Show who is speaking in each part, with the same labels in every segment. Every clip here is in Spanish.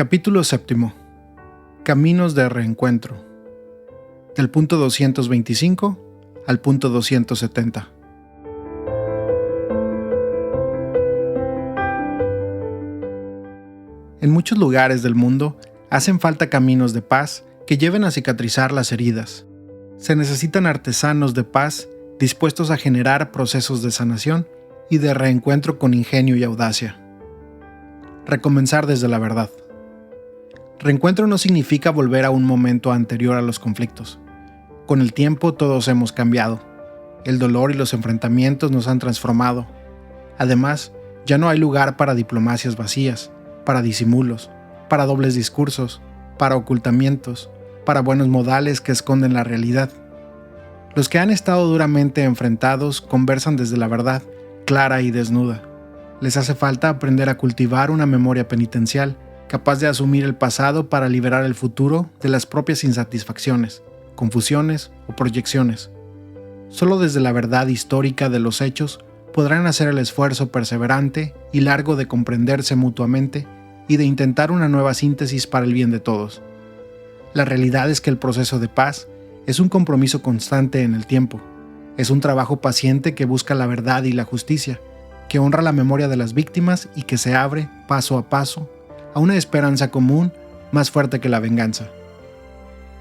Speaker 1: Capítulo 7. Caminos de reencuentro. Del punto 225 al punto 270. En muchos lugares del mundo hacen falta caminos de paz que lleven a cicatrizar las heridas. Se necesitan artesanos de paz dispuestos a generar procesos de sanación y de reencuentro con ingenio y audacia. Recomenzar desde la verdad. Reencuentro no significa volver a un momento anterior a los conflictos. Con el tiempo todos hemos cambiado. El dolor y los enfrentamientos nos han transformado. Además, ya no hay lugar para diplomacias vacías, para disimulos, para dobles discursos, para ocultamientos, para buenos modales que esconden la realidad. Los que han estado duramente enfrentados conversan desde la verdad, clara y desnuda. Les hace falta aprender a cultivar una memoria penitencial, capaz de asumir el pasado para liberar el futuro de las propias insatisfacciones, confusiones o proyecciones. Solo desde la verdad histórica de los hechos podrán hacer el esfuerzo perseverante y largo de comprenderse mutuamente y de intentar una nueva síntesis para el bien de todos. La realidad es que el proceso de paz es un compromiso constante en el tiempo. Es un trabajo paciente que busca la verdad y la justicia, que honra la memoria de las víctimas y que se abre, paso a paso, a una esperanza común más fuerte que la venganza.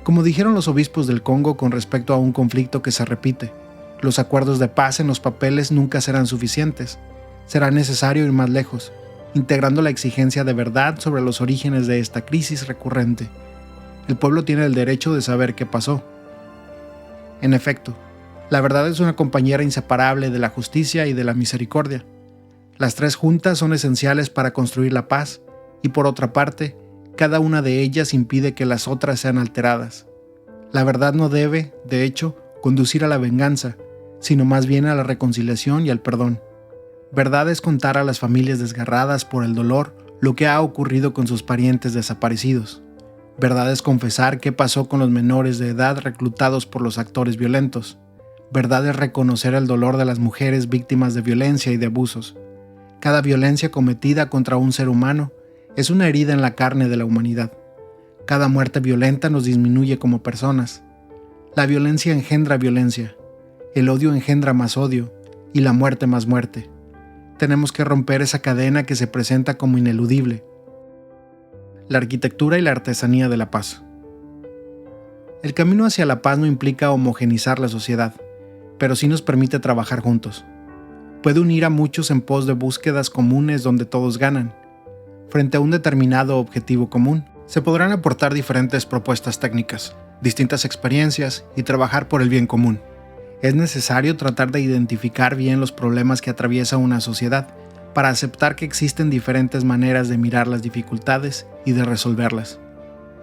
Speaker 1: Como dijeron los obispos del Congo con respecto a un conflicto que se repite, los acuerdos de paz en los papeles nunca serán suficientes. Será necesario ir más lejos, integrando la exigencia de verdad sobre los orígenes de esta crisis recurrente. El pueblo tiene el derecho de saber qué pasó. En efecto, la verdad es una compañera inseparable de la justicia y de la misericordia. Las tres juntas son esenciales para construir la paz, y por otra parte, cada una de ellas impide que las otras sean alteradas. La verdad no debe, de hecho, conducir a la venganza, sino más bien a la reconciliación y al perdón. Verdad es contar a las familias desgarradas por el dolor lo que ha ocurrido con sus parientes desaparecidos. Verdad es confesar qué pasó con los menores de edad reclutados por los actores violentos. Verdad es reconocer el dolor de las mujeres víctimas de violencia y de abusos. Cada violencia cometida contra un ser humano es una herida en la carne de la humanidad. Cada muerte violenta nos disminuye como personas. La violencia engendra violencia, el odio engendra más odio y la muerte más muerte. Tenemos que romper esa cadena que se presenta como ineludible. La arquitectura y la artesanía de la paz. El camino hacia la paz no implica homogeneizar la sociedad, pero sí nos permite trabajar juntos. Puede unir a muchos en pos de búsquedas comunes donde todos ganan. Frente a un determinado objetivo común, se podrán aportar diferentes propuestas técnicas, distintas experiencias y trabajar por el bien común. Es necesario tratar de identificar bien los problemas que atraviesa una sociedad para aceptar que existen diferentes maneras de mirar las dificultades y de resolverlas.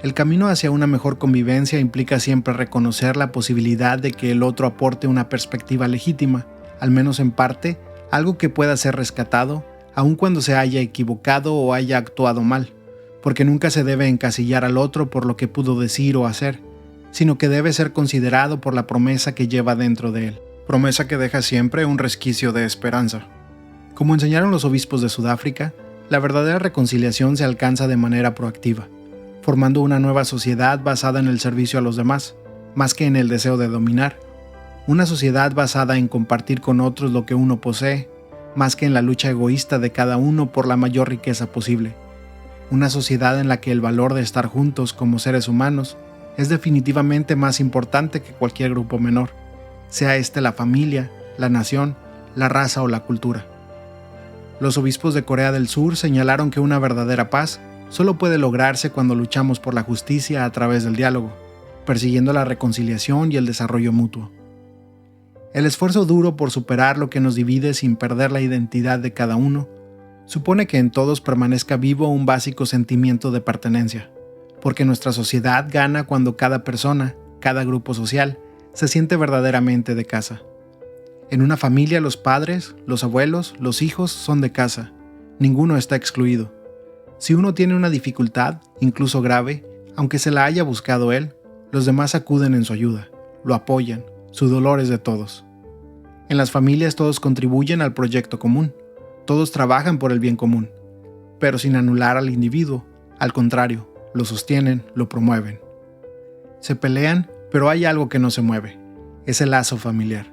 Speaker 1: El camino hacia una mejor convivencia implica siempre reconocer la posibilidad de que el otro aporte una perspectiva legítima, al menos en parte, algo que pueda ser rescatado, aun cuando se haya equivocado o haya actuado mal, porque nunca se debe encasillar al otro por lo que pudo decir o hacer, sino que debe ser considerado por la promesa que lleva dentro de él, promesa que deja siempre un resquicio de esperanza. Como enseñaron los obispos de Sudáfrica, la verdadera reconciliación se alcanza de manera proactiva, formando una nueva sociedad basada en el servicio a los demás, más que en el deseo de dominar. Una sociedad basada en compartir con otros lo que uno posee, más que en la lucha egoísta de cada uno por la mayor riqueza posible. Una sociedad en la que el valor de estar juntos como seres humanos es definitivamente más importante que cualquier grupo menor, sea este la familia, la nación, la raza o la cultura. Los obispos de Corea del Sur señalaron que una verdadera paz solo puede lograrse cuando luchamos por la justicia a través del diálogo, persiguiendo la reconciliación y el desarrollo mutuo. El esfuerzo duro por superar lo que nos divide sin perder la identidad de cada uno supone que en todos permanezca vivo un básico sentimiento de pertenencia, porque nuestra sociedad gana cuando cada persona, cada grupo social, se siente verdaderamente de casa. En una familia los padres, los abuelos, los hijos son de casa, ninguno está excluido. Si uno tiene una dificultad, incluso grave, aunque se la haya buscado él, los demás acuden en su ayuda, lo apoyan, su dolor es de todos. En las familias todos contribuyen al proyecto común, todos trabajan por el bien común, pero sin anular al individuo, Al contrario, lo sostienen, lo promueven. Se pelean, pero hay algo que no se mueve. Es el lazo familiar.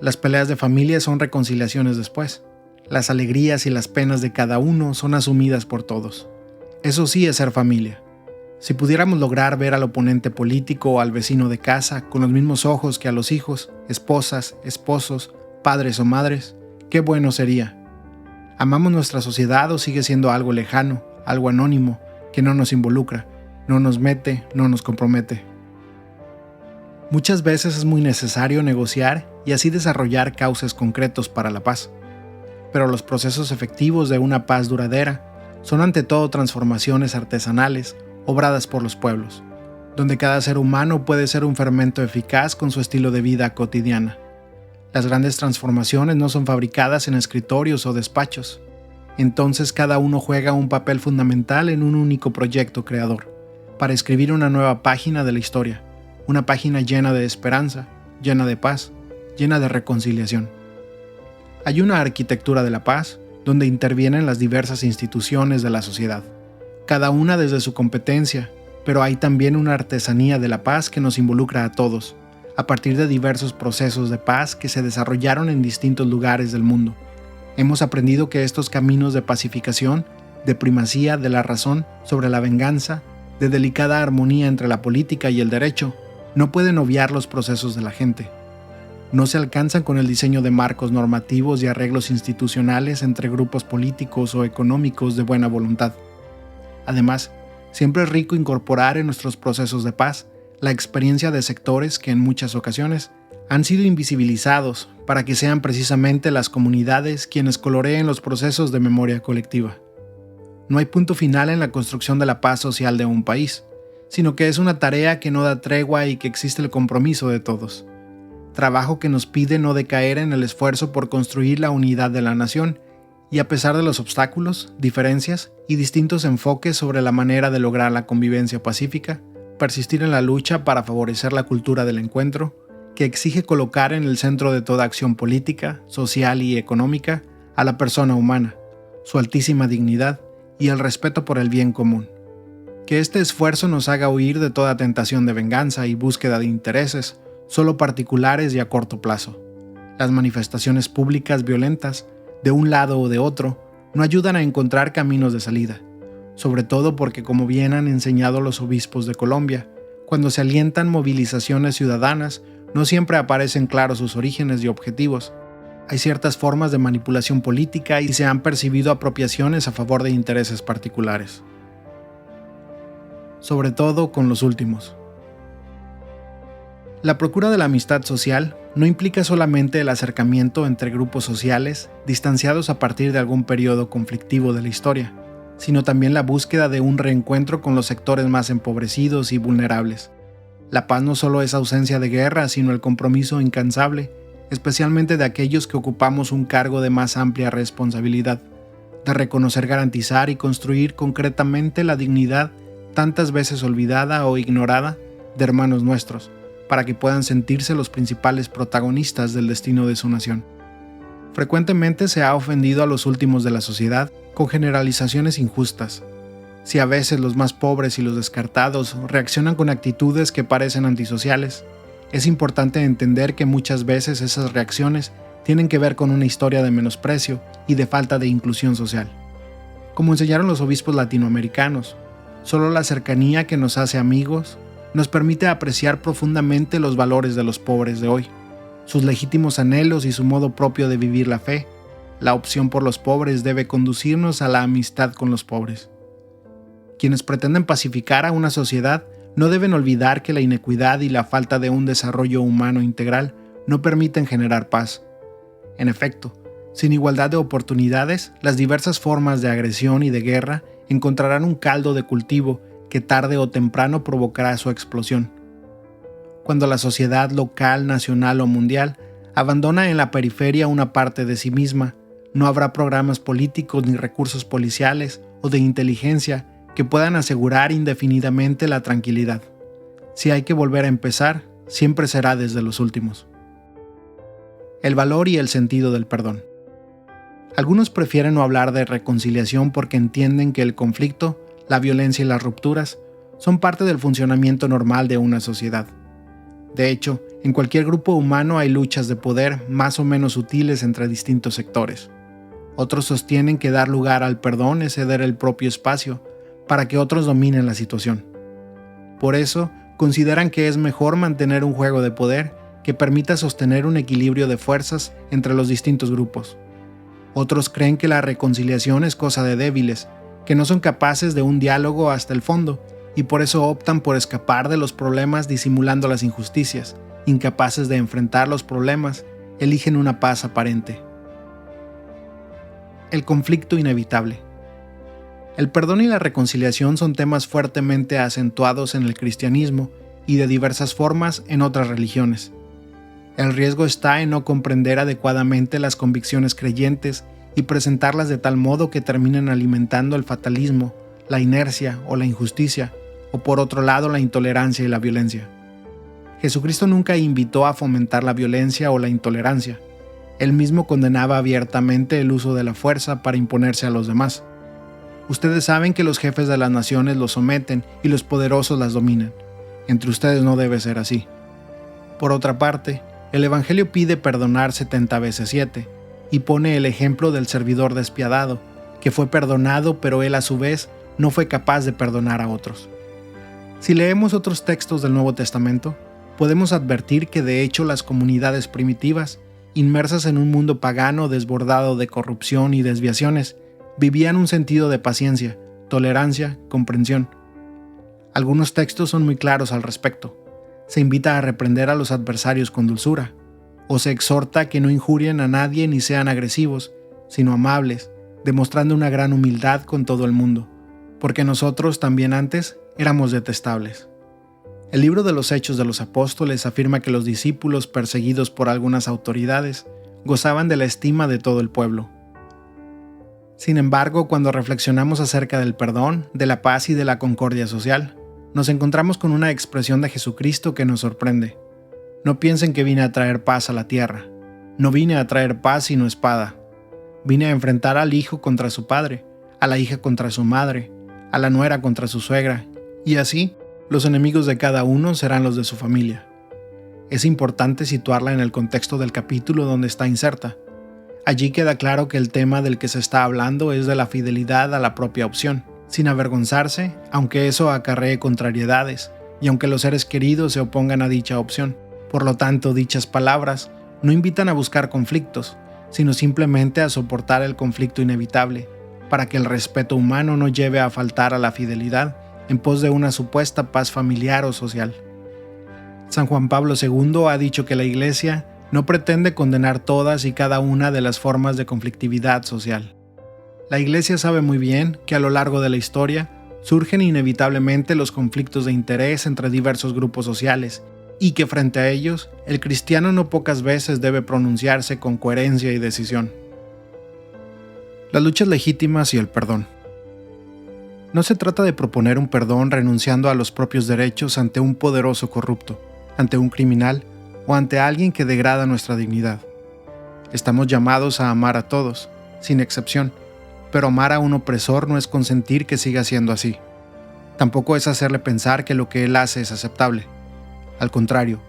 Speaker 1: Las peleas de familia son reconciliaciones después. Las alegrías y las penas de cada uno son asumidas por todos. Eso sí es ser familia. Si pudiéramos lograr ver al oponente político o al vecino de casa con los mismos ojos que a los hijos, esposas, esposos, padres o madres, qué bueno sería. ¿Amamos nuestra sociedad o sigue siendo algo lejano, algo anónimo, que no nos involucra, no nos mete, no nos compromete? Muchas veces es muy necesario negociar y así desarrollar cauces concretos para la paz. Pero los procesos efectivos de una paz duradera son ante todo transformaciones artesanales obradas por los pueblos, donde cada ser humano puede ser un fermento eficaz con su estilo de vida cotidiana. Las grandes transformaciones no son fabricadas en escritorios o despachos. Entonces cada uno juega un papel fundamental en un único proyecto creador, para escribir una nueva página de la historia, una página llena de esperanza, llena de paz, llena de reconciliación. Hay una arquitectura de la paz donde intervienen las diversas instituciones de la sociedad, cada una desde su competencia, pero hay también una artesanía de la paz que nos involucra a todos, a partir de diversos procesos de paz que se desarrollaron en distintos lugares del mundo. Hemos aprendido que estos caminos de pacificación, de primacía de la razón sobre la venganza, de delicada armonía entre la política y el derecho, no pueden obviar los procesos de la gente. No se alcanzan con el diseño de marcos normativos y arreglos institucionales entre grupos políticos o económicos de buena voluntad. Además, siempre es rico incorporar en nuestros procesos de paz la experiencia de sectores que en muchas ocasiones han sido invisibilizados para que sean precisamente las comunidades quienes coloreen los procesos de memoria colectiva. No hay punto final en la construcción de la paz social de un país, sino que es una tarea que no da tregua y que existe el compromiso de todos. Trabajo que nos pide no decaer en el esfuerzo por construir la unidad de la nación, y a pesar de los obstáculos, diferencias y distintos enfoques sobre la manera de lograr la convivencia pacífica, persistir en la lucha para favorecer la cultura del encuentro, que exige colocar en el centro de toda acción política, social y económica a la persona humana, su altísima dignidad y el respeto por el bien común. Que este esfuerzo nos haga huir de toda tentación de venganza y búsqueda de intereses, solo particulares y a corto plazo. Las manifestaciones públicas violentas, de un lado o de otro, no ayudan a encontrar caminos de salida, sobre todo porque, como bien han enseñado los obispos de Colombia, cuando se alientan movilizaciones ciudadanas, no siempre aparecen claros sus orígenes y objetivos. Hay ciertas formas de manipulación política y se han percibido apropiaciones a favor de intereses particulares. Sobre todo con los últimos. La procura de la amistad social no implica solamente el acercamiento entre grupos sociales distanciados a partir de algún periodo conflictivo de la historia, sino también la búsqueda de un reencuentro con los sectores más empobrecidos y vulnerables. La paz no solo es ausencia de guerra, sino el compromiso incansable, especialmente de aquellos que ocupamos un cargo de más amplia responsabilidad, de reconocer, garantizar y construir concretamente la dignidad tantas veces olvidada o ignorada de hermanos nuestros, para que puedan sentirse los principales protagonistas del destino de su nación. Frecuentemente se ha ofendido a los últimos de la sociedad con generalizaciones injustas. Si a veces los más pobres y los descartados reaccionan con actitudes que parecen antisociales, es importante entender que muchas veces esas reacciones tienen que ver con una historia de menosprecio y de falta de inclusión social. Como enseñaron los obispos latinoamericanos, solo la cercanía que nos hace amigos nos permite apreciar profundamente los valores de los pobres de hoy, sus legítimos anhelos y su modo propio de vivir la fe. La opción por los pobres debe conducirnos a la amistad con los pobres. Quienes pretenden pacificar a una sociedad no deben olvidar que la inequidad y la falta de un desarrollo humano integral no permiten generar paz. En efecto, sin igualdad de oportunidades, las diversas formas de agresión y de guerra encontrarán un caldo de cultivo que tarde o temprano provocará su explosión. Cuando la sociedad local, nacional o mundial abandona en la periferia una parte de sí misma, no habrá programas políticos ni recursos policiales o de inteligencia que puedan asegurar indefinidamente la tranquilidad. Si hay que volver a empezar, siempre será desde los últimos. El valor y el sentido del perdón. Algunos prefieren no hablar de reconciliación porque entienden que el conflicto la violencia y las rupturas son parte del funcionamiento normal de una sociedad. De hecho, en cualquier grupo humano hay luchas de poder más o menos sutiles entre distintos sectores. Otros sostienen que dar lugar al perdón es ceder el propio espacio para que otros dominen la situación. Por eso, consideran que es mejor mantener un juego de poder que permita sostener un equilibrio de fuerzas entre los distintos grupos. Otros creen que la reconciliación es cosa de débiles, que no son capaces de un diálogo hasta el fondo, y por eso optan por escapar de los problemas disimulando las injusticias. Incapaces de enfrentar los problemas, eligen una paz aparente. El conflicto inevitable. El perdón y la reconciliación son temas fuertemente acentuados en el cristianismo y de diversas formas en otras religiones. El riesgo está en no comprender adecuadamente las convicciones creyentes y presentarlas de tal modo que terminen alimentando el fatalismo, la inercia o la injusticia, o por otro lado la intolerancia y la violencia. Jesucristo nunca invitó a fomentar la violencia o la intolerancia. Él mismo condenaba abiertamente el uso de la fuerza para imponerse a los demás. Ustedes saben que los jefes de las naciones los someten y los poderosos las dominan. Entre ustedes no debe ser así. Por otra parte, el Evangelio pide perdonar 70 veces 7 y pone el ejemplo del servidor despiadado, que fue perdonado pero él a su vez no fue capaz de perdonar a otros. Si leemos otros textos del Nuevo Testamento, podemos advertir que de hecho las comunidades primitivas, inmersas en un mundo pagano desbordado de corrupción y desviaciones, vivían un sentido de paciencia, tolerancia, comprensión. Algunos textos son muy claros al respecto. Se invita a reprender a los adversarios con dulzura, o se exhorta a que no injurien a nadie ni sean agresivos, sino amables, demostrando una gran humildad con todo el mundo, porque nosotros también antes éramos detestables. El libro de los Hechos de los Apóstoles afirma que los discípulos perseguidos por algunas autoridades gozaban de la estima de todo el pueblo. Sin embargo, cuando reflexionamos acerca del perdón, de la paz y de la concordia social, nos encontramos con una expresión de Jesucristo que nos sorprende. No piensen que vine a traer paz a la tierra. No vine a traer paz sino espada. Vine a enfrentar al hijo contra su padre, a la hija contra su madre, a la nuera contra su suegra, y así, los enemigos de cada uno serán los de su familia. Es importante situarla en el contexto del capítulo donde está inserta. Allí queda claro que el tema del que se está hablando es de la fidelidad a la propia opción, sin avergonzarse, aunque eso acarree contrariedades, y aunque los seres queridos se opongan a dicha opción. Por lo tanto, dichas palabras no invitan a buscar conflictos, sino simplemente a soportar el conflicto inevitable, para que el respeto humano no lleve a faltar a la fidelidad en pos de una supuesta paz familiar o social. San Juan Pablo II ha dicho que la Iglesia no pretende condenar todas y cada una de las formas de conflictividad social. La Iglesia sabe muy bien que a lo largo de la historia surgen inevitablemente los conflictos de interés entre diversos grupos sociales y que frente a ellos el cristiano no pocas veces debe pronunciarse con coherencia y decisión. Las luchas legítimas y el perdón. No se trata de proponer un perdón renunciando a los propios derechos ante un poderoso corrupto, ante un criminal o ante alguien que degrada nuestra dignidad. Estamos llamados a amar a todos, sin excepción, pero amar a un opresor no es consentir que siga siendo así. Tampoco es hacerle pensar que lo que él hace es aceptable. Al contrario,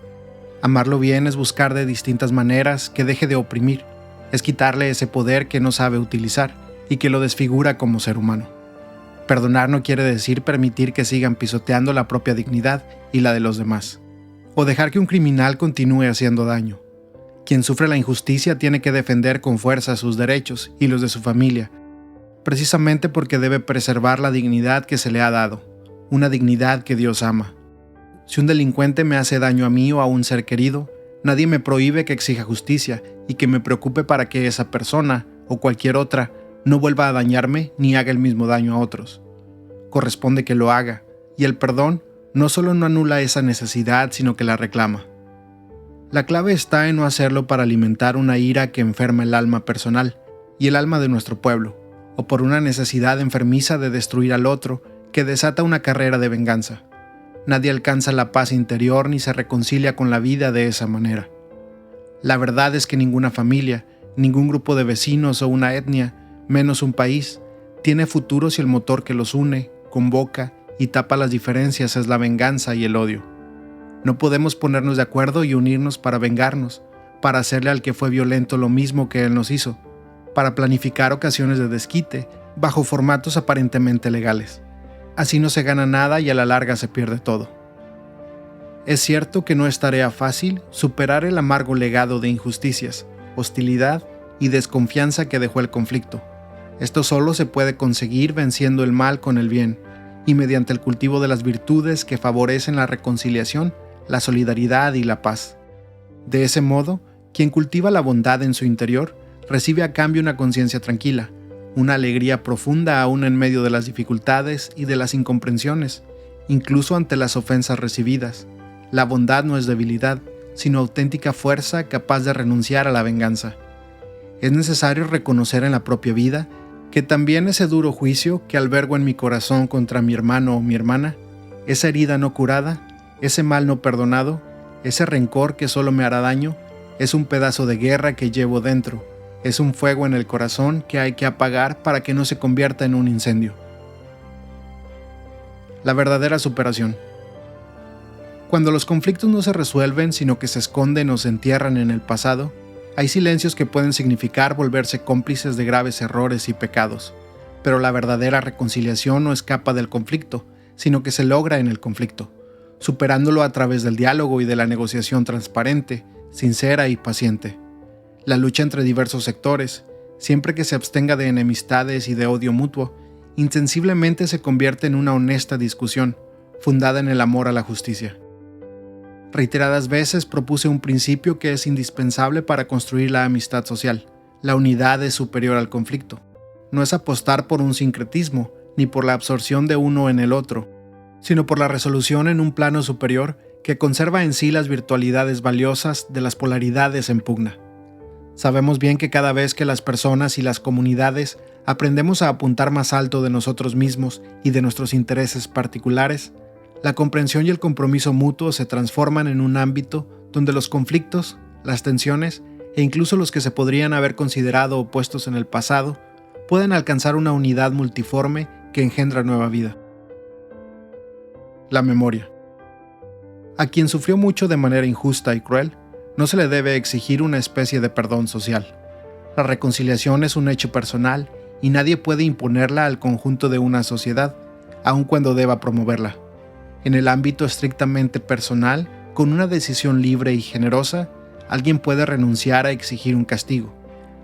Speaker 1: amarlo bien es buscar de distintas maneras que deje de oprimir, es quitarle ese poder que no sabe utilizar y que lo desfigura como ser humano. Perdonar no quiere decir permitir que sigan pisoteando la propia dignidad y la de los demás, o dejar que un criminal continúe haciendo daño. Quien sufre la injusticia tiene que defender con fuerza sus derechos y los de su familia, precisamente porque debe preservar la dignidad que se le ha dado, una dignidad que Dios ama. Si un delincuente me hace daño a mí o a un ser querido, nadie me prohíbe que exija justicia y que me preocupe para que esa persona, o cualquier otra, no vuelva a dañarme ni haga el mismo daño a otros. Corresponde que lo haga, y el perdón no solo no anula esa necesidad, sino que la reclama. La clave está en no hacerlo para alimentar una ira que enferma el alma personal y el alma de nuestro pueblo, o por una necesidad enfermiza de destruir al otro que desata una carrera de venganza. Nadie alcanza la paz interior ni se reconcilia con la vida de esa manera. La verdad es que ninguna familia, ningún grupo de vecinos o una etnia, menos un país, tiene futuro si el motor que los une, convoca y tapa las diferencias es la venganza y el odio. No podemos ponernos de acuerdo y unirnos para vengarnos, para hacerle al que fue violento lo mismo que él nos hizo, para planificar ocasiones de desquite bajo formatos aparentemente legales. Así no se gana nada y a la larga se pierde todo. Es cierto que no es tarea fácil superar el amargo legado de injusticias, hostilidad y desconfianza que dejó el conflicto. Esto solo se puede conseguir venciendo el mal con el bien y mediante el cultivo de las virtudes que favorecen la reconciliación, la solidaridad y la paz. De ese modo, quien cultiva la bondad en su interior recibe a cambio una conciencia tranquila, una alegría profunda aún en medio de las dificultades y de las incomprensiones, incluso ante las ofensas recibidas. La bondad no es debilidad, sino auténtica fuerza capaz de renunciar a la venganza. Es necesario reconocer en la propia vida que también ese duro juicio que albergo en mi corazón contra mi hermano o mi hermana, esa herida no curada, ese mal no perdonado, ese rencor que solo me hará daño, es un pedazo de guerra que llevo dentro, es un fuego en el corazón que hay que apagar para que no se convierta en un incendio. La verdadera superación. Cuando los conflictos no se resuelven, sino que se esconden o se entierran en el pasado, hay silencios que pueden significar volverse cómplices de graves errores y pecados, pero la verdadera reconciliación no escapa del conflicto, sino que se logra en el conflicto, superándolo a través del diálogo y de la negociación transparente, sincera y paciente. La lucha entre diversos sectores, siempre que se abstenga de enemistades y de odio mutuo, insensiblemente se convierte en una honesta discusión, fundada en el amor a la justicia. Reiteradas veces propuse un principio que es indispensable para construir la amistad social. La unidad es superior al conflicto. No es apostar por un sincretismo, ni por la absorción de uno en el otro, sino por la resolución en un plano superior que conserva en sí las virtualidades valiosas de las polaridades en pugna. Sabemos bien que cada vez que las personas y las comunidades aprendemos a apuntar más alto de nosotros mismos y de nuestros intereses particulares, la comprensión y el compromiso mutuo se transforman en un ámbito donde los conflictos, las tensiones e incluso los que se podrían haber considerado opuestos en el pasado pueden alcanzar una unidad multiforme que engendra nueva vida. La memoria. A quien sufrió mucho de manera injusta y cruel, no se le debe exigir una especie de perdón social. La reconciliación es un hecho personal y nadie puede imponerla al conjunto de una sociedad, aun cuando deba promoverla. En el ámbito estrictamente personal, con una decisión libre y generosa, alguien puede renunciar a exigir un castigo,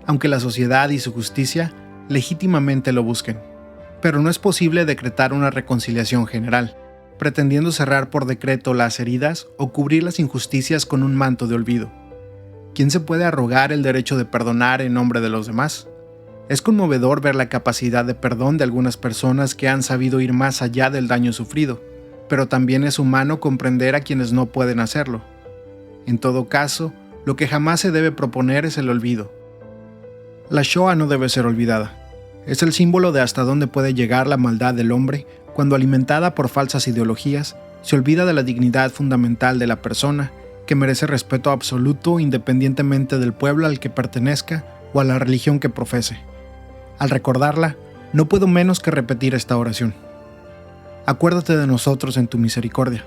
Speaker 1: aunque la sociedad y su justicia legítimamente lo busquen. Pero no es posible decretar una reconciliación general, pretendiendo cerrar por decreto las heridas o cubrir las injusticias con un manto de olvido. ¿Quién se puede arrogar el derecho de perdonar en nombre de los demás? Es conmovedor ver la capacidad de perdón de algunas personas que han sabido ir más allá del daño sufrido, pero también es humano comprender a quienes no pueden hacerlo. En todo caso, lo que jamás se debe proponer es el olvido. La Shoah no debe ser olvidada. Es el símbolo de hasta dónde puede llegar la maldad del hombre cuando, alimentada por falsas ideologías, se olvida de la dignidad fundamental de la persona, que merece respeto absoluto independientemente del pueblo al que pertenezca o a la religión que profese. Al recordarla, no puedo menos que repetir esta oración. Acuérdate de nosotros en tu misericordia.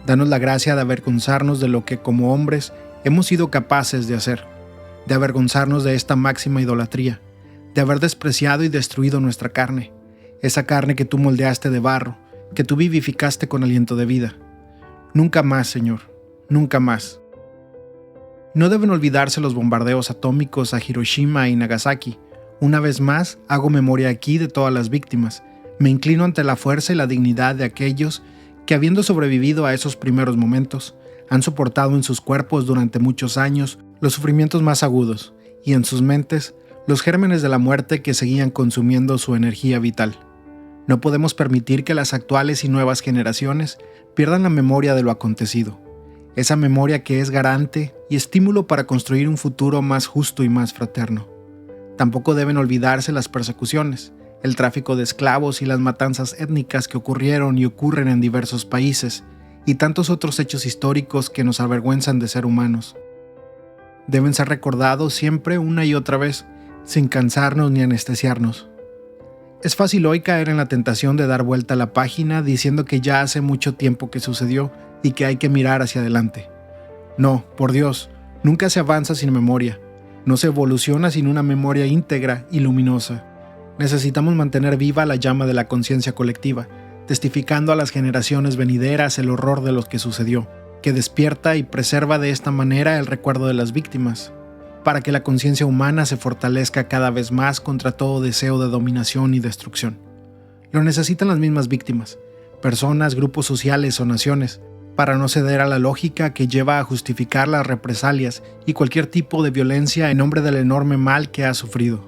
Speaker 1: Danos la gracia de avergonzarnos de lo que como hombres hemos sido capaces de hacer, de avergonzarnos de esta máxima idolatría, de haber despreciado y destruido nuestra carne, esa carne que tú moldeaste de barro, que tú vivificaste con aliento de vida. Nunca más, Señor, nunca más. No deben olvidarse los bombardeos atómicos a Hiroshima y Nagasaki. Una vez más, hago memoria aquí de todas las víctimas. Me inclino ante la fuerza y la dignidad de aquellos que, habiendo sobrevivido a esos primeros momentos, han soportado en sus cuerpos durante muchos años los sufrimientos más agudos y en sus mentes los gérmenes de la muerte que seguían consumiendo su energía vital. No podemos permitir que las actuales y nuevas generaciones pierdan la memoria de lo acontecido, esa memoria que es garante y estímulo para construir un futuro más justo y más fraterno. Tampoco deben olvidarse las persecuciones, el tráfico de esclavos y las matanzas étnicas que ocurrieron y ocurren en diversos países, y tantos otros hechos históricos que nos avergüenzan de ser humanos. Deben ser recordados siempre una y otra vez, sin cansarnos ni anestesiarnos. Es fácil hoy caer en la tentación de dar vuelta a la página diciendo que ya hace mucho tiempo que sucedió y que hay que mirar hacia adelante. No, por Dios, nunca se avanza sin memoria. No se evoluciona sin una memoria íntegra y luminosa. Necesitamos mantener viva la llama de la conciencia colectiva, testificando a las generaciones venideras el horror de lo que sucedió, que despierta y preserva de esta manera el recuerdo de las víctimas, para que la conciencia humana se fortalezca cada vez más contra todo deseo de dominación y destrucción. Lo necesitan las mismas víctimas, personas, grupos sociales o naciones, para no ceder a la lógica que lleva a justificar las represalias y cualquier tipo de violencia en nombre del enorme mal que ha sufrido.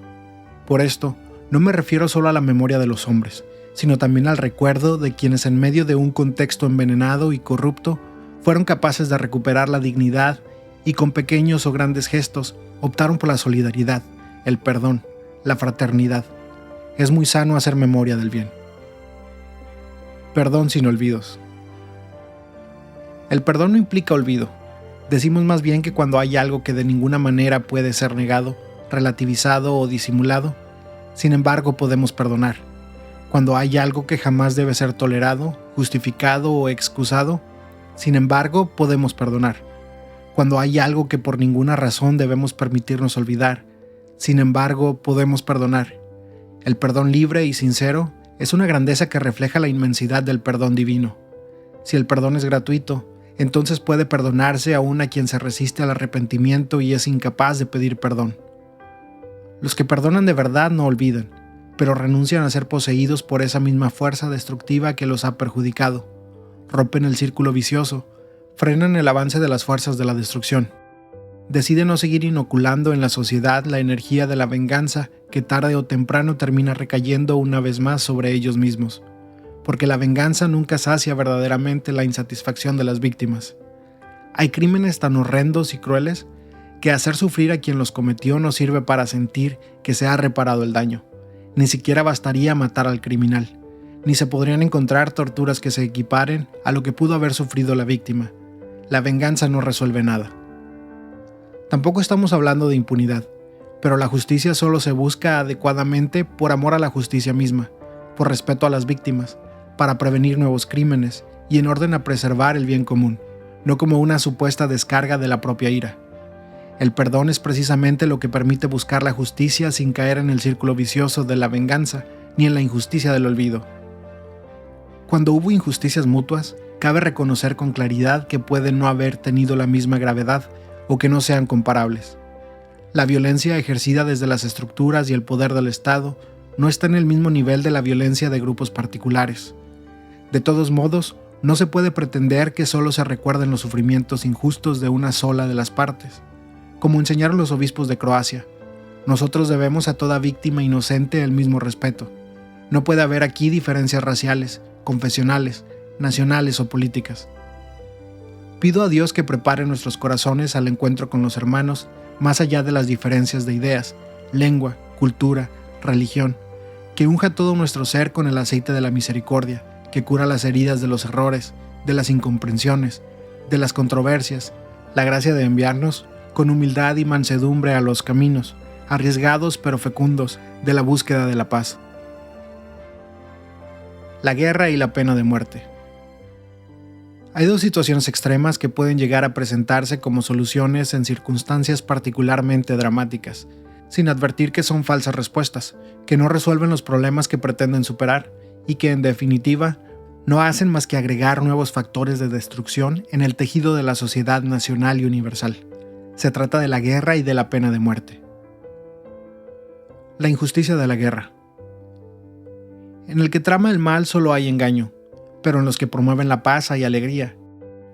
Speaker 1: Por esto, no me refiero solo a la memoria de los hombres, sino también al recuerdo de quienes en medio de un contexto envenenado y corrupto fueron capaces de recuperar la dignidad y con pequeños o grandes gestos optaron por la solidaridad, el perdón, la fraternidad. Es muy sano hacer memoria del bien. Perdón sin olvidos. El perdón no implica olvido. Decimos más bien que cuando hay algo que de ninguna manera puede ser negado, relativizado o disimulado, sin embargo podemos perdonar. Cuando hay algo que jamás debe ser tolerado, justificado o excusado, sin embargo podemos perdonar. Cuando hay algo que por ninguna razón debemos permitirnos olvidar, sin embargo podemos perdonar. El perdón libre y sincero es una grandeza que refleja la inmensidad del perdón divino. Si el perdón es gratuito, entonces puede perdonarse aún a quien se resiste al arrepentimiento y es incapaz de pedir perdón. Los que perdonan de verdad no olvidan, pero renuncian a ser poseídos por esa misma fuerza destructiva que los ha perjudicado. Rompen el círculo vicioso, frenan el avance de las fuerzas de la destrucción. Deciden no seguir inoculando en la sociedad la energía de la venganza que tarde o temprano termina recayendo una vez más sobre ellos mismos. Porque la venganza nunca sacia verdaderamente la insatisfacción de las víctimas. Hay crímenes tan horrendos y crueles que hacer sufrir a quien los cometió no sirve para sentir que se ha reparado el daño. Ni siquiera bastaría matar al criminal, ni se podrían encontrar torturas que se equiparen a lo que pudo haber sufrido la víctima. La venganza no resuelve nada. Tampoco estamos hablando de impunidad, pero la justicia solo se busca adecuadamente por amor a la justicia misma, por respeto a las víctimas, para prevenir nuevos crímenes y en orden a preservar el bien común, no como una supuesta descarga de la propia ira. El perdón es precisamente lo que permite buscar la justicia sin caer en el círculo vicioso de la venganza ni en la injusticia del olvido. Cuando hubo injusticias mutuas, cabe reconocer con claridad que pueden no haber tenido la misma gravedad o que no sean comparables. La violencia ejercida desde las estructuras y el poder del Estado no está en el mismo nivel de la violencia de grupos particulares. De todos modos, no se puede pretender que solo se recuerden los sufrimientos injustos de una sola de las partes. Como enseñaron los obispos de Croacia, nosotros debemos a toda víctima inocente el mismo respeto. No puede haber aquí diferencias raciales, confesionales, nacionales o políticas. Pido a Dios que prepare nuestros corazones al encuentro con los hermanos, más allá de las diferencias de ideas, lengua, cultura, religión, que unja todo nuestro ser con el aceite de la misericordia, que cura las heridas de los errores, de las incomprensiones, de las controversias, la gracia de enviarnos con humildad y mansedumbre a los caminos, arriesgados pero fecundos, de la búsqueda de la paz. La guerra y la pena de muerte. Hay dos situaciones extremas que pueden llegar a presentarse como soluciones en circunstancias particularmente dramáticas, sin advertir que son falsas respuestas, que no resuelven los problemas que pretenden superar y que, en definitiva, no hacen más que agregar nuevos factores de destrucción en el tejido de la sociedad nacional y universal. Se trata de la guerra y de la pena de muerte. La injusticia de la guerra. En el que trama el mal solo hay engaño, pero en los que promueven la paz hay alegría.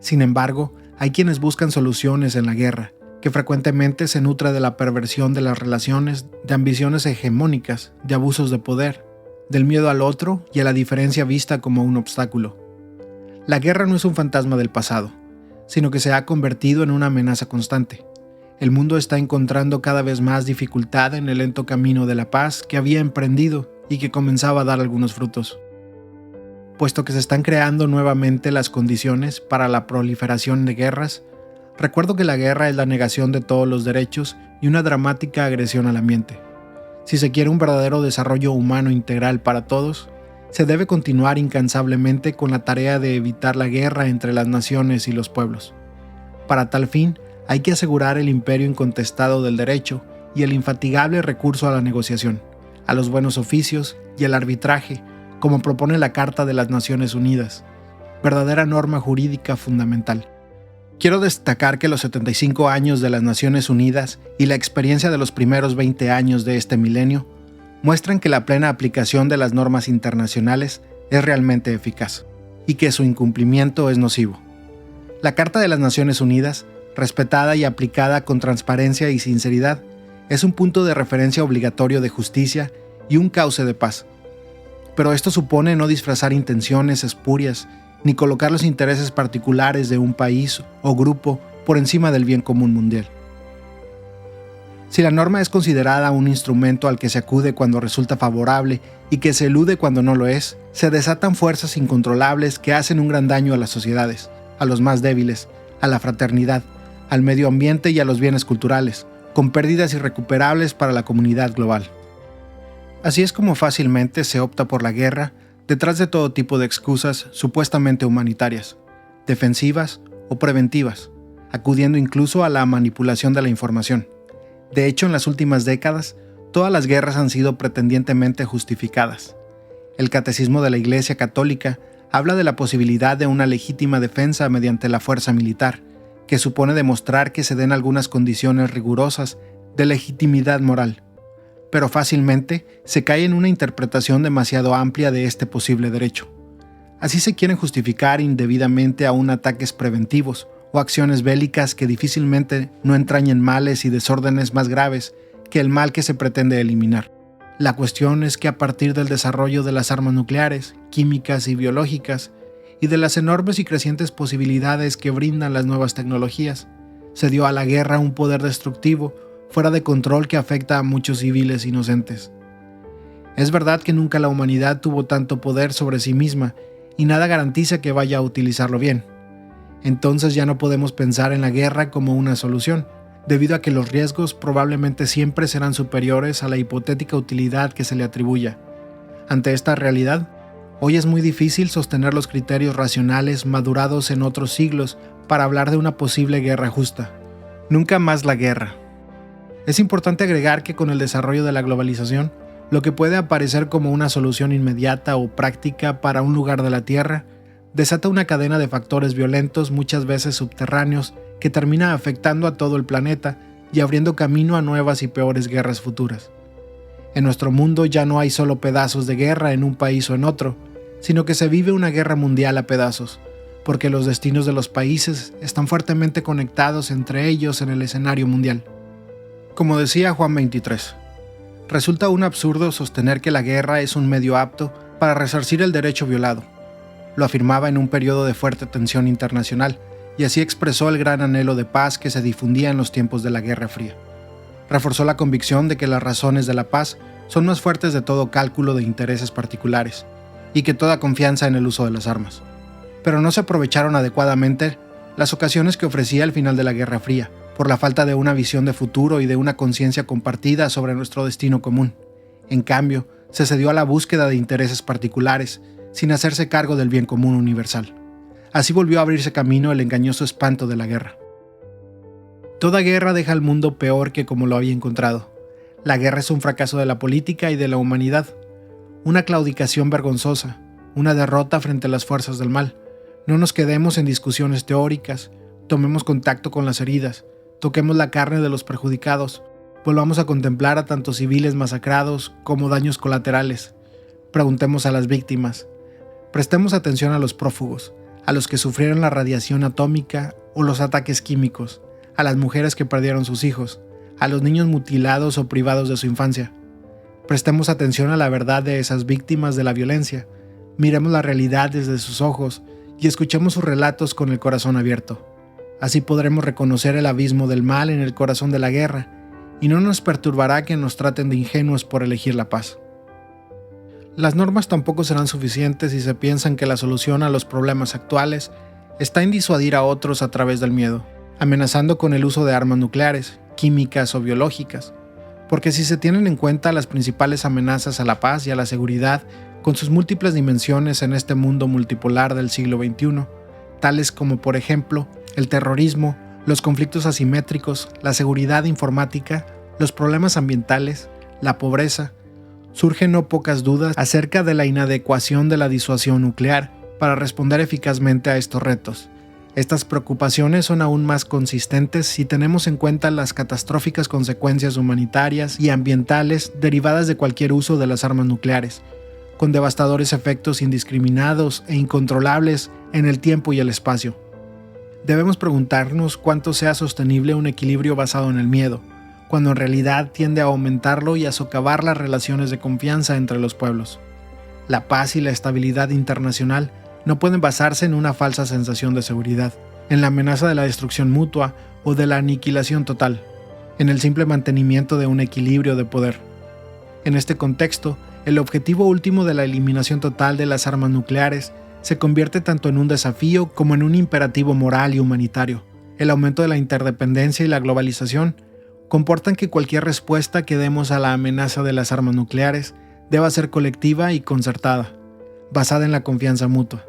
Speaker 1: Sin embargo, hay quienes buscan soluciones en la guerra, que frecuentemente se nutre de la perversión de las relaciones, de ambiciones hegemónicas, de abusos de poder, del miedo al otro y a la diferencia vista como un obstáculo. La guerra no es un fantasma del pasado, sino que se ha convertido en una amenaza constante. El mundo está encontrando cada vez más dificultad en el lento camino de la paz que había emprendido y que comenzaba a dar algunos frutos. Puesto que se están creando nuevamente las condiciones para la proliferación de guerras, recuerdo que la guerra es la negación de todos los derechos y una dramática agresión al ambiente. Si se quiere un verdadero desarrollo humano integral para todos, se debe continuar incansablemente con la tarea de evitar la guerra entre las naciones y los pueblos. Para tal fin, hay que asegurar el imperio incontestado del derecho y el infatigable recurso a la negociación, a los buenos oficios y al arbitraje, como propone la Carta de las Naciones Unidas, verdadera norma jurídica fundamental. Quiero destacar que los 75 años de las Naciones Unidas y la experiencia de los primeros 20 años de este milenio muestran que la plena aplicación de las normas internacionales es realmente eficaz y que su incumplimiento es nocivo. La Carta de las Naciones Unidas, respetada y aplicada con transparencia y sinceridad, es un punto de referencia obligatorio de justicia y un cauce de paz. Pero esto supone no disfrazar intenciones espurias ni colocar los intereses particulares de un país o grupo por encima del bien común mundial. Si la norma es considerada un instrumento al que se acude cuando resulta favorable y que se elude cuando no lo es, se desatan fuerzas incontrolables que hacen un gran daño a las sociedades, a los más débiles, a la fraternidad, al medio ambiente y a los bienes culturales, con pérdidas irrecuperables para la comunidad global. Así es como fácilmente se opta por la guerra detrás de todo tipo de excusas supuestamente humanitarias, defensivas o preventivas, acudiendo incluso a la manipulación de la información. De hecho, en las últimas décadas, todas las guerras han sido pretendientemente justificadas. El Catecismo de la Iglesia Católica habla de la posibilidad de una legítima defensa mediante la fuerza militar, que supone demostrar que se den algunas condiciones rigurosas de legitimidad moral. Pero fácilmente se cae en una interpretación demasiado amplia de este posible derecho. Así se quieren justificar indebidamente aún ataques preventivos o acciones bélicas que difícilmente no entrañen males y desórdenes más graves que el mal que se pretende eliminar. La cuestión es que a partir del desarrollo de las armas nucleares, químicas y biológicas, y de las enormes y crecientes posibilidades que brindan las nuevas tecnologías, se dio a la guerra un poder destructivo fuera de control que afecta a muchos civiles inocentes. Es verdad que nunca la humanidad tuvo tanto poder sobre sí misma y nada garantiza que vaya a utilizarlo bien. Entonces ya no podemos pensar en la guerra como una solución, debido a que los riesgos probablemente siempre serán superiores a la hipotética utilidad que se le atribuya. Ante esta realidad, hoy es muy difícil sostener los criterios racionales madurados en otros siglos para hablar de una posible guerra justa. Nunca más la guerra. Es importante agregar que con el desarrollo de la globalización, lo que puede aparecer como una solución inmediata o práctica para un lugar de la Tierra, desata una cadena de factores violentos muchas veces subterráneos que termina afectando a todo el planeta y abriendo camino a nuevas y peores guerras futuras. En nuestro mundo ya no hay solo pedazos de guerra en un país o en otro, sino que se vive una guerra mundial a pedazos, porque los destinos de los países están fuertemente conectados entre ellos en el escenario mundial. Como decía Juan 23, resulta un absurdo sostener que la guerra es un medio apto para resarcir el derecho violado. Lo afirmaba en un periodo de fuerte tensión internacional, y así expresó el gran anhelo de paz que se difundía en los tiempos de la Guerra Fría. Reforzó la convicción de que las razones de la paz son más fuertes de todo cálculo de intereses particulares, y que toda confianza en el uso de las armas. Pero no se aprovecharon adecuadamente las ocasiones que ofrecía el final de la Guerra Fría, por la falta de una visión de futuro y de una conciencia compartida sobre nuestro destino común. En cambio, se cedió a la búsqueda de intereses particulares, sin hacerse cargo del bien común universal. Así volvió a abrirse camino el engañoso espanto de la guerra. Toda guerra deja al mundo peor que como lo había encontrado. La guerra es un fracaso de la política y de la humanidad, una claudicación vergonzosa, una derrota frente a las fuerzas del mal. No nos quedemos en discusiones teóricas, tomemos contacto con las heridas, toquemos la carne de los perjudicados, volvamos a contemplar a tanto civiles masacrados como daños colaterales, preguntemos a las víctimas, prestemos atención a los prófugos, a los que sufrieron la radiación atómica o los ataques químicos, a las mujeres que perdieron sus hijos, a los niños mutilados o privados de su infancia. Prestemos atención a la verdad de esas víctimas de la violencia, miremos la realidad desde sus ojos y escuchemos sus relatos con el corazón abierto. Así podremos reconocer el abismo del mal en el corazón de la guerra, y no nos perturbará que nos traten de ingenuos por elegir la paz. Las normas tampoco serán suficientes si se piensan que la solución a los problemas actuales está en disuadir a otros a través del miedo, amenazando con el uso de armas nucleares, químicas o biológicas, porque si se tienen en cuenta las principales amenazas a la paz y a la seguridad con sus múltiples dimensiones en este mundo multipolar del siglo XXI, tales como por ejemplo el terrorismo, los conflictos asimétricos, la seguridad informática, los problemas ambientales, la pobreza, surgen no pocas dudas acerca de la inadecuación de la disuasión nuclear para responder eficazmente a estos retos. Estas preocupaciones son aún más consistentes si tenemos en cuenta las catastróficas consecuencias humanitarias y ambientales derivadas de cualquier uso de las armas nucleares, con devastadores efectos indiscriminados e incontrolables en el tiempo y el espacio. Debemos preguntarnos cuánto sea sostenible un equilibrio basado en el miedo, cuando en realidad tiende a aumentarlo y a socavar las relaciones de confianza entre los pueblos. La paz y la estabilidad internacional no pueden basarse en una falsa sensación de seguridad, en la amenaza de la destrucción mutua o de la aniquilación total, en el simple mantenimiento de un equilibrio de poder. En este contexto, el objetivo último de la eliminación total de las armas nucleares se convierte tanto en un desafío como en un imperativo moral y humanitario. El aumento de la interdependencia y la globalización comportan que cualquier respuesta que demos a la amenaza de las armas nucleares deba ser colectiva y concertada, basada en la confianza mutua.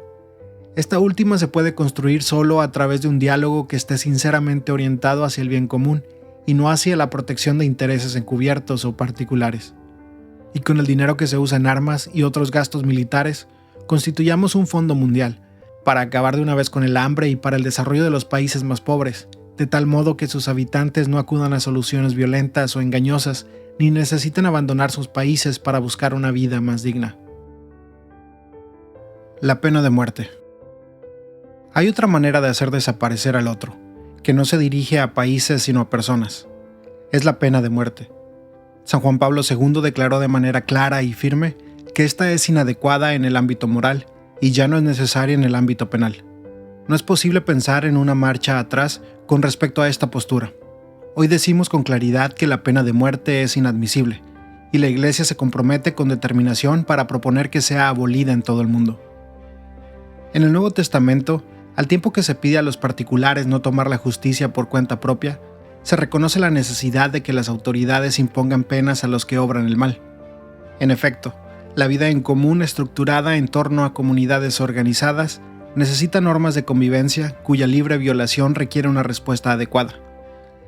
Speaker 1: Esta última se puede construir solo a través de un diálogo que esté sinceramente orientado hacia el bien común y no hacia la protección de intereses encubiertos o particulares. Y con el dinero que se usa en armas y otros gastos militares, constituyamos un fondo mundial para acabar de una vez con el hambre y para el desarrollo de los países más pobres, de tal modo que sus habitantes no acudan a soluciones violentas o engañosas ni necesiten abandonar sus países para buscar una vida más digna. La pena de muerte. Hay otra manera de hacer desaparecer al otro, que no se dirige a países sino a personas. Es la pena de muerte. San Juan Pablo II declaró de manera clara y firme que esta es inadecuada en el ámbito moral y ya no es necesaria en el ámbito penal. No es posible pensar en una marcha atrás con respecto a esta postura. Hoy decimos con claridad que la pena de muerte es inadmisible, y la Iglesia se compromete con determinación para proponer que sea abolida en todo el mundo. En el Nuevo Testamento, al tiempo que se pide a los particulares no tomar la justicia por cuenta propia, se reconoce la necesidad de que las autoridades impongan penas a los que obran el mal. En efecto, la vida en común estructurada en torno a comunidades organizadas necesita normas de convivencia cuya libre violación requiere una respuesta adecuada.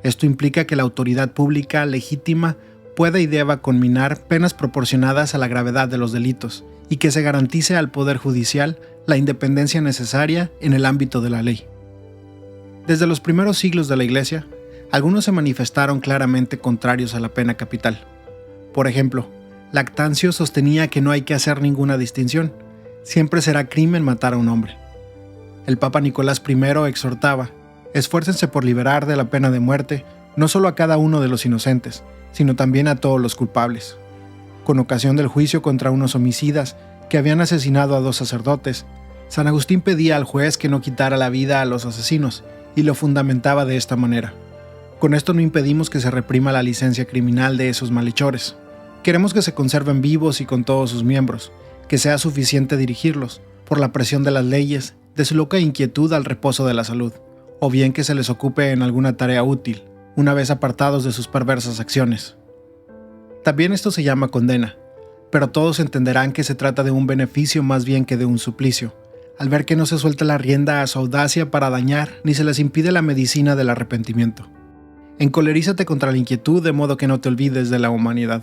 Speaker 1: Esto implica que la autoridad pública legítima pueda y deba conminar penas proporcionadas a la gravedad de los delitos y que se garantice al Poder Judicial la independencia necesaria en el ámbito de la ley. Desde los primeros siglos de la Iglesia, algunos se manifestaron claramente contrarios a la pena capital. Por ejemplo, Lactancio sostenía que no hay que hacer ninguna distinción, siempre será crimen matar a un hombre. El Papa Nicolás I exhortaba: esfuércense por liberar de la pena de muerte no solo a cada uno de los inocentes, sino también a todos los culpables. Con ocasión del juicio contra unos homicidas que habían asesinado a 2 sacerdotes, San Agustín pedía al juez que no quitara la vida a los asesinos y lo fundamentaba de esta manera: con esto no impedimos que se reprima la licencia criminal de esos malhechores. Queremos que se conserven vivos y con todos sus miembros, que sea suficiente dirigirlos, por la presión de las leyes, de su loca inquietud al reposo de la salud, o bien que se les ocupe en alguna tarea útil, una vez apartados de sus perversas acciones. También esto se llama condena, pero todos entenderán que se trata de un beneficio más bien que de un suplicio, al ver que no se suelta la rienda a su audacia para dañar ni se les impide la medicina del arrepentimiento. Encolerízate contra la inquietud de modo que no te olvides de la humanidad.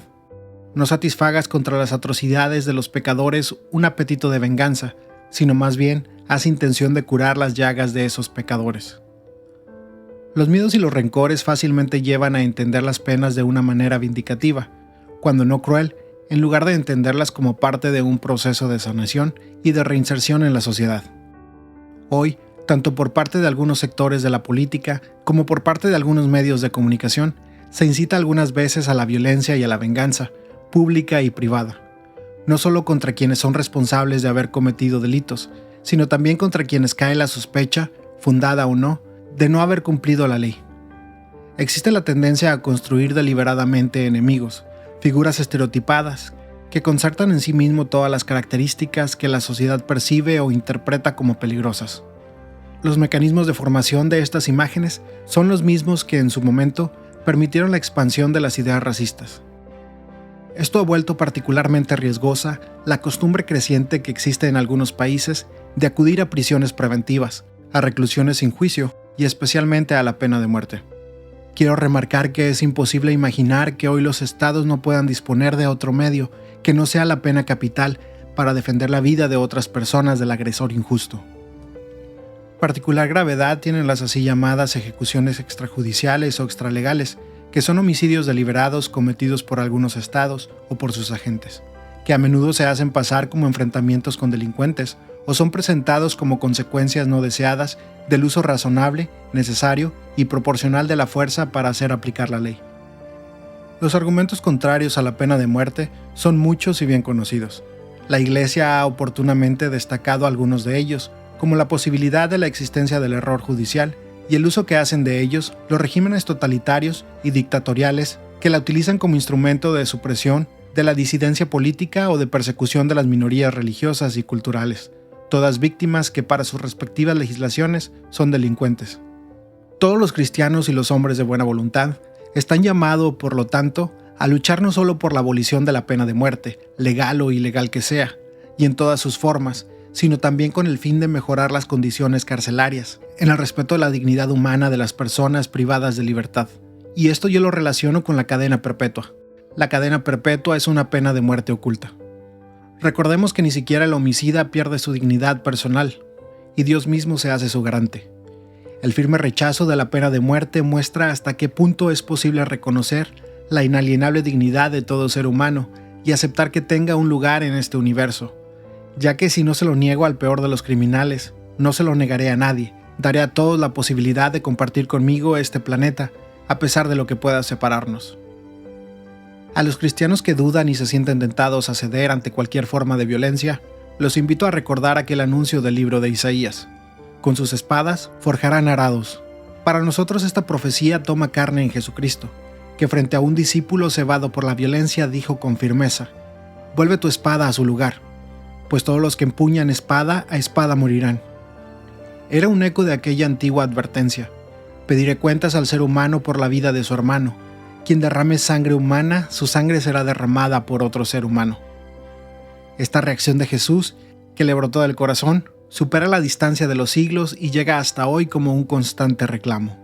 Speaker 1: No satisfagas contra las atrocidades de los pecadores un apetito de venganza, sino más bien haz intención de curar las llagas de esos pecadores. Los miedos y los rencores fácilmente llevan a entender las penas de una manera vindicativa, cuando no cruel, en lugar de entenderlas como parte de un proceso de sanación y de reinserción en la sociedad. Hoy, tanto por parte de algunos sectores de la política como por parte de algunos medios de comunicación, se incita algunas veces a la violencia y a la venganza, pública y privada, no solo contra quienes son responsables de haber cometido delitos, sino también contra quienes cae la sospecha, fundada o no, de no haber cumplido la ley. Existe la tendencia a construir deliberadamente enemigos, figuras estereotipadas, que concertan en sí mismo todas las características que la sociedad percibe o interpreta como peligrosas. Los mecanismos de formación de estas imágenes son los mismos que en su momento permitieron la expansión de las ideas racistas. Esto ha vuelto particularmente riesgosa la costumbre creciente que existe en algunos países de acudir a prisiones preventivas, a reclusiones sin juicio y especialmente a la pena de muerte. Quiero remarcar que es imposible imaginar que hoy los estados no puedan disponer de otro medio que no sea la pena capital para defender la vida de otras personas del agresor injusto. Particular gravedad tienen las así llamadas ejecuciones extrajudiciales o extralegales, que son homicidios deliberados cometidos por algunos estados o por sus agentes, que a menudo se hacen pasar como enfrentamientos con delincuentes o son presentados como consecuencias no deseadas del uso razonable, necesario y proporcional de la fuerza para hacer aplicar la ley. Los argumentos contrarios a la pena de muerte son muchos y bien conocidos. La Iglesia ha oportunamente destacado algunos de ellos, como la posibilidad de la existencia del error judicial y el uso que hacen de ellos los regímenes totalitarios y dictatoriales que la utilizan como instrumento de supresión de la disidencia política o de persecución de las minorías religiosas y culturales, todas víctimas que para sus respectivas legislaciones son delincuentes. Todos los cristianos y los hombres de buena voluntad están llamados, por lo tanto, a luchar no solo por la abolición de la pena de muerte, legal o ilegal que sea, y en todas sus formas, sino también con el fin de mejorar las condiciones carcelarias, en el respeto a la dignidad humana de las personas privadas de libertad. Y esto yo lo relaciono con la cadena perpetua. La cadena perpetua es una pena de muerte oculta. Recordemos que ni siquiera el homicida pierde su dignidad personal, y Dios mismo se hace su garante. El firme rechazo de la pena de muerte muestra hasta qué punto es posible reconocer la inalienable dignidad de todo ser humano y aceptar que tenga un lugar en este universo, ya que si no se lo niego al peor de los criminales, no se lo negaré a nadie, daré a todos la posibilidad de compartir conmigo este planeta, a pesar de lo que pueda separarnos. A los cristianos que dudan y se sienten tentados a ceder ante cualquier forma de violencia, los invito a recordar aquel anuncio del libro de Isaías. Con sus espadas forjarán arados. Para nosotros esta profecía toma carne en Jesucristo, que frente a un discípulo cebado por la violencia dijo con firmeza: «Vuelve tu espada a su lugar, pues todos los que empuñan espada a espada morirán». Era un eco de aquella antigua advertencia: pediré cuentas al ser humano por la vida de su hermano. Quien derrame sangre humana, su sangre será derramada por otro ser humano. Esta reacción de Jesús, que le brotó del corazón, supera la distancia de los siglos y llega hasta hoy como un constante reclamo.